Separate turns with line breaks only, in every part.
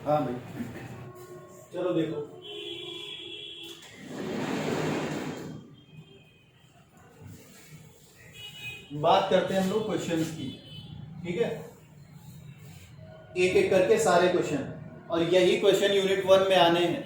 हाँ भाई, चलो देखो। बात करते हैं हम लोग क्वेश्चंस की, ठीक है। एक एक करके सारे क्वेश्चन, और यही क्वेश्चन यूनिट 1 में आने हैं।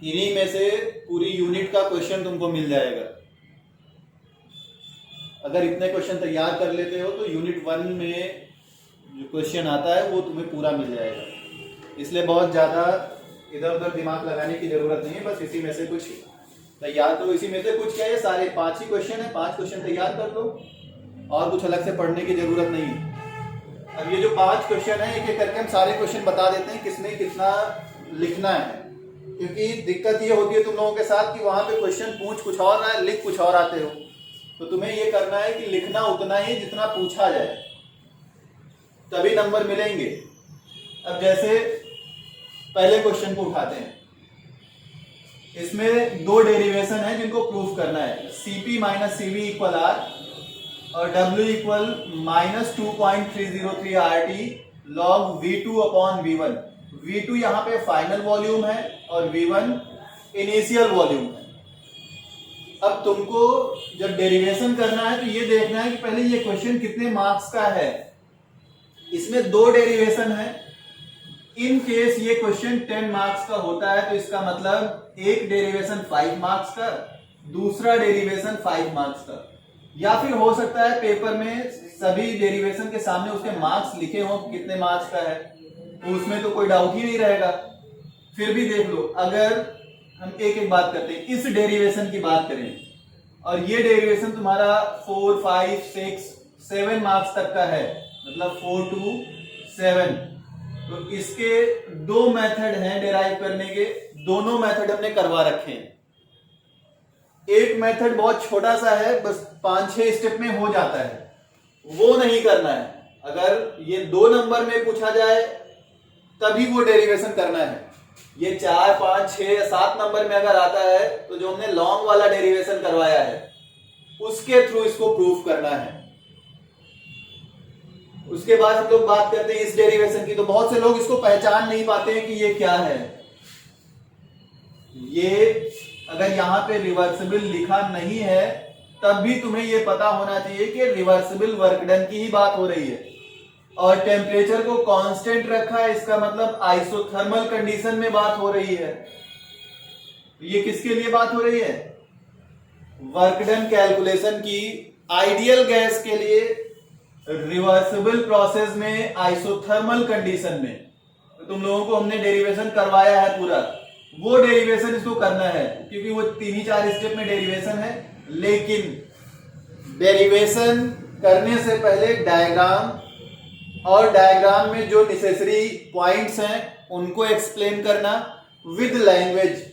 इन्हीं में से पूरी यूनिट का क्वेश्चन तुमको मिल जाएगा। अगर इतने क्वेश्चन तैयार कर लेते हो तो यूनिट 1 में जो क्वेश्चन आता है वो तुम्हें पूरा मिल जाएगा। इसलिए बहुत ज़्यादा इधर उधर दिमाग लगाने की जरूरत नहीं है। बस इसी में से कुछ तैयार करो। इसी में से कुछ क्या है, सारे 5 ही क्वेश्चन है, 5 क्वेश्चन तैयार कर लो और कुछ अलग से पढ़ने की जरूरत नहीं है। अब ये जो 5 क्वेश्चन है, एक एक करके हम सारे क्वेश्चन बता देते हैं किसमें कितना लिखना है। क्योंकि दिक्कत ये होती है तुम लोगों के साथ कि वहां पे क्वेश्चन पूछ कुछ और रहा है, लिख कुछ और आते हो। तो तुम्हें ये करना है कि लिखना उतना ही जितना पूछा जाए, तभी नंबर मिलेंगे। अब जैसे पहले क्वेश्चन को उठाते हैं। इसमें 2 डेरिवेशन है जिनको प्रूफ करना है, Cp minus Cv equal R और W equal minus 2.303 RT log V2 upon V1। V2 यहाँ पे फाइनल वॉल्यूम है और V1 इनिशियल वॉल्यूम है। अब तुमको जब डेरिवेशन करना है तो ये देखना है कि पहले ये क्वेश्चन कितने मार्क्स का है। इसमें 2 डेरिवेशन है। इन केस ये क्वेश्चन 10 मार्क्स का होता है तो इसका मतलब एक डेरिवेशन 5 मार्क्स का, दूसरा डेरिवेशन 5 मार्क्स का। या फिर हो सकता है पेपर में सभी डेरिवेशन के सामने उसके मार्क्स लिखे हों कितने मार्क्स का है, तो उसमें तो कोई डाउट ही नहीं रहेगा। फिर भी देख लो, अगर हम एक एक बात करते हैं, इस डेरिवेशन की बात करें और ये डेरिवेशन तुम्हारा 4, 5, 6, 7 मार्क्स तक का है, मतलब 4 to 7, तो इसके 2 मेथड हैं डेराइव करने के। दोनों मेथड हमने करवा रखे हैं। एक मेथड बहुत छोटा सा है, बस 5-6 स्टेप में हो जाता है, वो नहीं करना है। अगर ये 2 नंबर में पूछा जाए तभी वो डेरिवेशन करना है। ये 4, 5, 6 या 7 नंबर में अगर आता है तो जो हमने लॉन्ग वाला डेरिवेशन करवाया है उसके थ्रू इसको प्रूफ करना है। उसके बाद हम लोग बात करते हैं इस डेरिवेशन की। तो बहुत से लोग इसको पहचान नहीं पाते हैं कि ये क्या है। ये अगर यहां पे रिवर्सिबल लिखा नहीं है तब भी तुम्हें ये पता होना चाहिए कि रिवर्सिबल वर्क डन की ही बात हो रही है। और टेम्परेचर को कांस्टेंट रखा है, इसका मतलब आइसोथर्मल कंडीशन में बात हो रही है। ये किसके लिए बात हो रही है? वर्क डन कैलकुलेशन की। आइडियल गैस के लिए रिवर्सिबल प्रोसेस में आइसोथर्मल कंडीशन में तो तुम लोगों को हमने डेरिवेशन करवाया है पूरा। वो डेरिवेशन इसको करना है क्योंकि वो 3-4 स्टेप में डेरिवेशन है। लेकिन डेरिवेशन करने से पहले डायग्राम और डायग्राम में जो नेसेसरी पॉइंट्स हैं उनको एक्सप्लेन करना विद लैंग्वेज,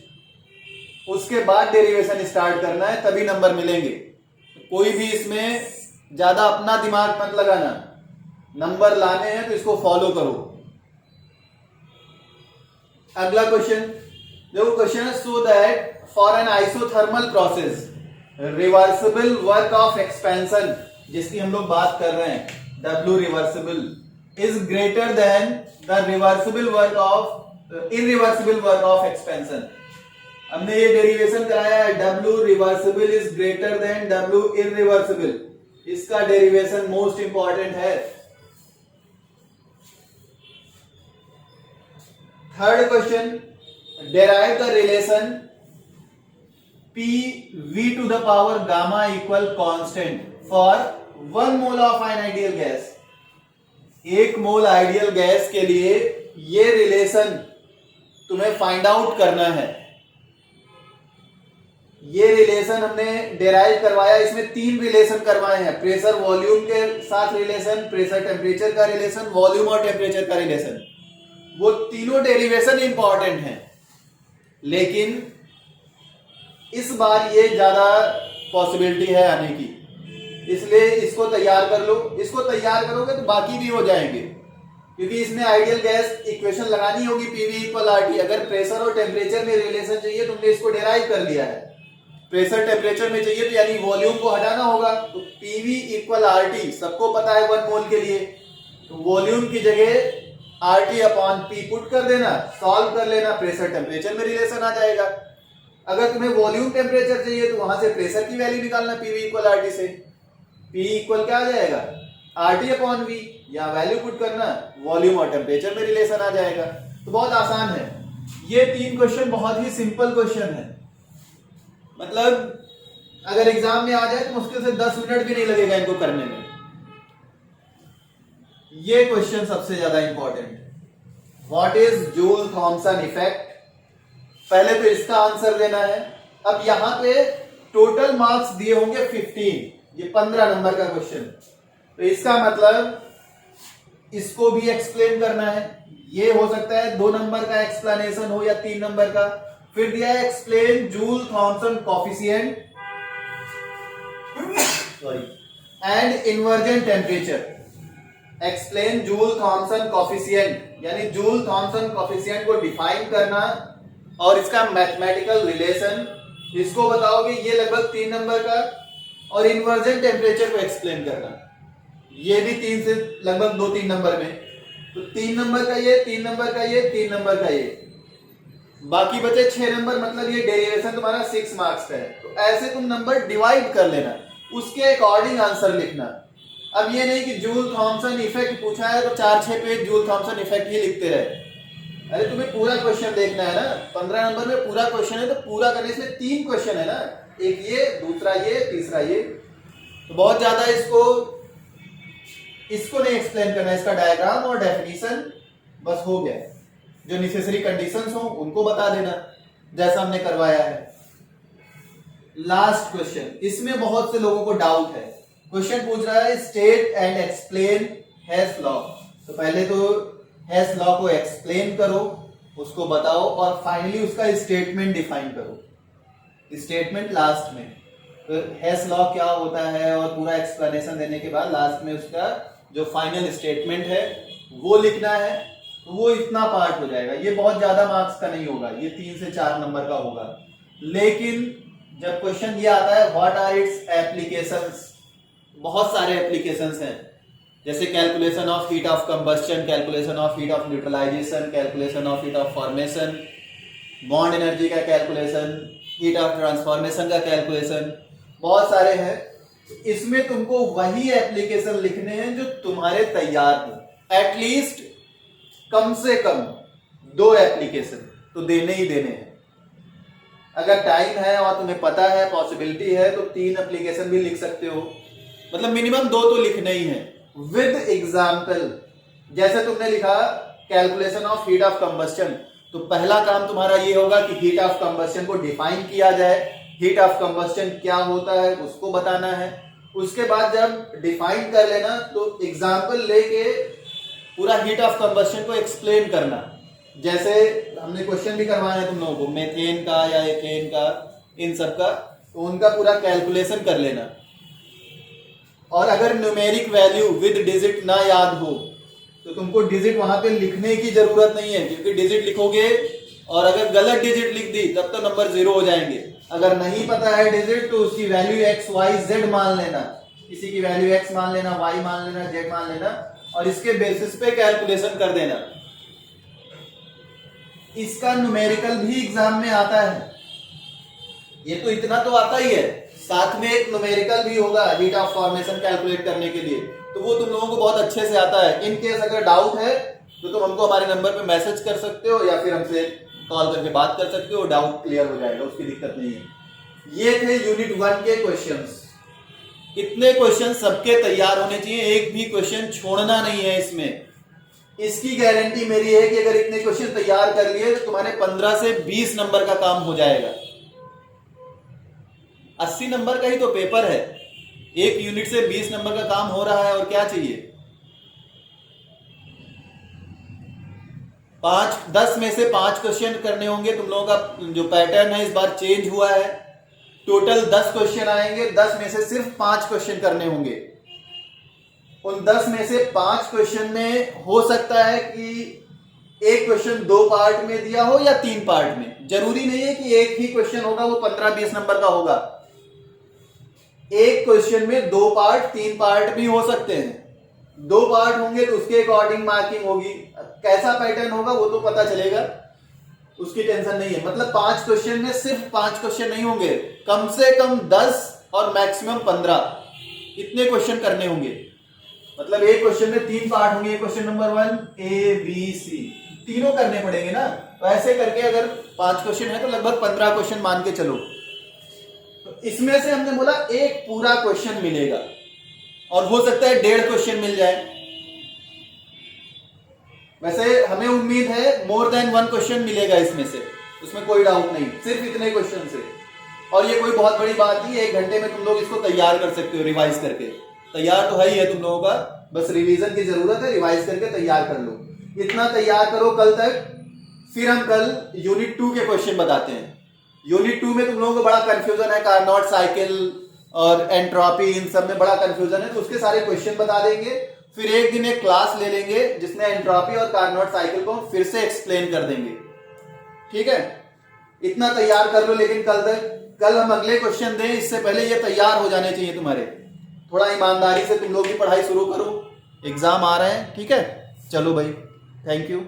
उसके बाद डेरिवेशन स्टार्ट करना है, तभी नंबर मिलेंगे। कोई भी इसमें ज्यादा अपना दिमाग मत लगाना। नंबर लाने हैं तो इसको फॉलो करो। अगला क्वेश्चन, देखो क्वेश्चन है, so that for an isothermal process reversible work of expansion, जिसकी हम लोग बात कर रहे हैं, W reversible is greater than the reversible work of irreversible work of expansion. हमने ये डेरिवेशन कराया है, W reversible is greater than W irreversible. इसका डेरिवेशन मोस्ट इंपॉर्टेंट है। Third question, derive the relation PV to the power gamma equal constant for 1 mole of an ideal gas। 1 mole ideal gas के लिए ये relation तुम्हें find out करना है। ये relation हमने डेराइव करवाया। इसमें 3 रिलेशन करवाए हैं, प्रेशर वॉल्यूम के साथ रिलेशन, प्रेशर टेम्परेचर का रिलेशन, वॉल्यूम और टेम्परेचर का रिलेशन। वो तीनों डेरिवेशन इंपॉर्टेंट हैं, लेकिन इस बार ये ज्यादा पॉसिबिलिटी है आने की, इसलिए इसको तैयार कर लो। इसको तैयार करोगे तो बाकी भी हो जाएंगे, क्योंकि इसमें आइडियल गैस इक्वेशन लगानी होगी PV इक्वल RT। अगर प्रेशर और टेम्परेचर में रिलेशन चाहिए, तुमने इसको डेराइव कर लिया है। प्रेशर टेम्परेचर में चाहिए तो यानी वॉल्यूम को हटाना होगा, तो PV इक्वल RT सबको पता है 1 मोल के लिए। तो वॉल्यूम की जगह RT अपॉन P पुट कर देना, सॉल्व कर लेना, प्रेशर टेम्परेचर में रिलेशन आ जाएगा। अगर तुम्हें वॉल्यूम टेम्परेचर चाहिए तो वहां से प्रेशर की वैल्यू निकालना, PV इक्वल RT से। P इक्वल क्या आ जाएगा, RT अपॉन V, या वैल्यू पुट करना, वॉल्यूम और टेम्परेचर में रिलेशन आ जाएगा। तो बहुत आसान है ये 3 क्वेश्चन, बहुत ही सिंपल क्वेश्चन है। मतलब अगर एग्जाम में आ जाए तो मुश्किल से 10 मिनट भी नहीं लगेगा इनको करने में। ये क्वेश्चन सबसे ज्यादा इंपॉर्टेंट है। What is Joule Thomson effect, पहले तो इसका आंसर देना है। अब यहां पे टोटल मार्क्स दिए होंगे 15, ये 15 नंबर का क्वेश्चन, तो इसका मतलब इसको भी एक्सप्लेन करना है। ये हो सकता है 2 नंबर का एक्सप्लेनेशन हो या 3 नंबर का। फिर दिया है explain Joule Thomson coefficient and inversion temperature. Explain Joule Thomson coefficient यानी जूल थॉमसन कॉफिशिएंट को डिफाइन करना और इसका मैथमेटिकल रिलेशन, इसको बताओगे, ये लगभग 3 नंबर का। और इन्वर्जन टेम्परेचर को एक्सप्लेन करना, ये भी 3 से लगभग 2-3 नंबर में। तो 3 नंबर का ये, 3 नंबर का ये, 3 नंबर का ये, बाकी बचे 6 नंबर, मतलब ये डेरिवेशन तुम्हारा 6 मार्क्स का है। तो ऐसे तुम नंबर डिवाइड कर लेना, उसके अकॉर्डिंग आंसर लिखना। अब ये नहीं कि जूल थॉमसन इफेक्ट पूछा है तो 4-6 पेज जूल थॉमसन इफेक्ट ही लिखते रहे। अरे तुम्हें पूरा क्वेश्चन देखना है ना, 15 नंबर में पूरा क्वेश्चन है, तो पूरा करने से 3 क्वेश्चन है ना, एक ये, दूसरा ये, तीसरा ये। तो बहुत ज्यादा इसको नहीं एक्सप्लेन करना, इसका डायग्राम और डेफिनेशन बस हो गया। जो नेसेसरी कंडीशंस हो उनको बता देना, जैसा हमने करवाया है। लास्ट क्वेश्चन, इसमें बहुत से लोगों को डाउट है। क्वेश्चन पूछ रहा है स्टेट एंड एक्सप्लेन हेस लॉ। तो पहले तो हेस लॉ को एक्सप्लेन करो, उसको बताओ, और फाइनली उसका स्टेटमेंट डिफाइन करो। स्टेटमेंट लास्ट में, तो हेस लॉ क्या होता है और पूरा एक्सप्लेनेशन देने के बाद लास्ट में उसका जो फाइनल स्टेटमेंट है वो लिखना है। तो वो इतना पार्ट हो जाएगा, ये बहुत ज्यादा मार्क्स का नहीं होगा, ये 3 से 4 नंबर का होगा। लेकिन जब क्वेश्चन ये आता है व्हाट आर इट्स एप्लीकेशंस, बहुत सारे एप्लीकेशंस हैं, जैसे calculation of heat of combustion, calculation of heat of neutralisation, calculation of heat of formation, bond energy का कैलकुलेशन, हीट ऑफ ट्रांसफॉर्मेशन का कैलकुलेशन, बहुत सारे हैं। इसमें तुमको वही एप्लीकेशन लिखने हैं जो तुम्हारे तैयार हो। एटलीस्ट कम से कम 2 एप्लीकेशन तो देने ही देने हैं। अगर टाइम है और तुम्हें पता है, पॉसिबिलिटी है, तो 3 एप्लीकेशन भी लिख सकते हो। मतलब मिनिमम 2 तो लिखने ही है विद एग्जाम्पल। जैसे तुमने लिखा calculation of heat of combustion, तो पहला काम तुम्हारा ये होगा कि हीट ऑफ कंबस्शन को डिफाइन किया जाए, हीट ऑफ कंबस्शन क्या होता है उसको बताना है। उसके बाद जब डिफाइन कर लेना तो एग्जाम्पल लेके पूरा हीट ऑफ कंबस्शन को एक्सप्लेन करना। जैसे हमने क्वेश्चन भी करवाया है तुम लोगों को, मेथेन का या एथेन का, इन सब का, तो उनका पूरा कैलकुलेशन कर लेना। और अगर न्यूमेरिक वैल्यू विद डिजिट ना याद हो तो तुमको डिजिट वहां पे लिखने की जरूरत नहीं है, क्योंकि डिजिट लिखोगे और अगर गलत डिजिट लिख दी तब तो नंबर 0 हो जाएंगे। अगर नहीं पता है डिजिट तो उसकी वैल्यू x y z मान लेना, किसी की वैल्यू x मान लेना, y मान लेना, z मान लेना, और इसके बेसिस पे कैलकुलेशन कर देना। इसका न्यूमेरिकल भी एग्जाम में आता है, ये तो इतना तो आता ही है, साथ में एक न्यूमेरिकल भी होगा हीट ऑफ फॉर्मेशन कैलकुलेट करने के लिए, तो वो तुम लोगों को बहुत अच्छे से आता है। इन केस अगर डाउट है तो तुम हमको हमारे नंबर पे मैसेज कर सकते हो या फिर हमसे कॉल करके बात कर सकते हो, डाउट क्लियर हो जाएगा, उसकी दिक्कत नहीं है। ये थे यूनिट 1 के क्वेश्चंस। इतने क्वेश्चन सबके तैयार होने चाहिए, एक भी क्वेश्चन छोड़ना नहीं है इसमें। इसकी गारंटी मेरी है कि अगर इतने क्वेश्चन तैयार कर लिए तो तुम्हारे 15 से 20 नंबर का काम हो जाएगा। 80 नंबर का ही तो पेपर है, एक यूनिट से 20 नंबर का काम हो रहा है, और क्या चाहिए। 10 में से 5 क्वेश्चन करने होंगे। तुम लोगों का जो पैटर्न है इस बार चेंज हुआ है, टोटल 10 क्वेश्चन आएंगे, 10 में से सिर्फ 5 क्वेश्चन करने होंगे। उन 10 में से 5 क्वेश्चन में हो सकता है कि एक क्वेश्चन 2 पार्ट में दिया हो या 3 पार्ट में, जरूरी नहीं है कि एक ही क्वेश्चन होगा वो 15-20 नंबर का होगा। एक क्वेश्चन में 2 पार्ट 3 पार्ट भी हो सकते हैं, 2 पार्ट होंगे तो उसके अकॉर्डिंग मार्किंग होगी। कैसा पैटर्न होगा वो तो पता चलेगा, उसकी टेंशन नहीं है। मतलब 5 क्वेश्चन में सिर्फ 5 क्वेश्चन नहीं होंगे, कम से कम 10 और मैक्सिमम 15 इतने क्वेश्चन करने होंगे। मतलब एक क्वेश्चन में 3 पार्ट होंगे। Question number 1 A B C तीनों करने पड़ेंगे ना। तो ऐसे करके अगर 5 क्वेश्चन है तो लगभग 15 क्वेश्चन मान के चलो। तो इसमें से हमने बोला एक पूरा क्वेश्चन मिलेगा, और हो सकता है 1.5 क्वेश्चन मिल जाए। वैसे हमें उम्मीद है मोर देन 1 क्वेश्चन मिलेगा इसमें से, उसमें कोई डाउट नहीं, सिर्फ इतने क्वेश्चन से। और ये कोई बहुत बड़ी बात नहीं है, 1 घंटे में तुम लोग इसको तैयार कर सकते हो। रिवाइज करके तैयार तो है ही है तुम लोगों का, बस रिवीजन की जरूरत है। रिवाइज करके तैयार कर लो, इतना तैयार करो कल तक। फिर हम कल यूनिट 2 के क्वेश्चन बताते हैं। यूनिट 2 में तुम लोगों को बड़ा कंफ्यूजन है, कार्नोट साइकिल और एंट्रोपी, इन सब में बड़ा कंफ्यूजन है, तो उसके सारे क्वेश्चन बता देंगे। फिर एक दिन एक क्लास ले लेंगे जिसमें एंट्रोपी और कार्नोट साइकिल को फिर से एक्सप्लेन कर देंगे। ठीक है, इतना तैयार कर लो। लेकिन कल तक, कल हम अगले क्वेश्चन दें इससे पहले ये तैयार हो जाने चाहिए तुम्हारे। थोड़ा ईमानदारी से तुम लोग भी पढ़ाई शुरू करो, एग्जाम आ रहे हैं। ठीक है, चलो भाई, थैंक यू।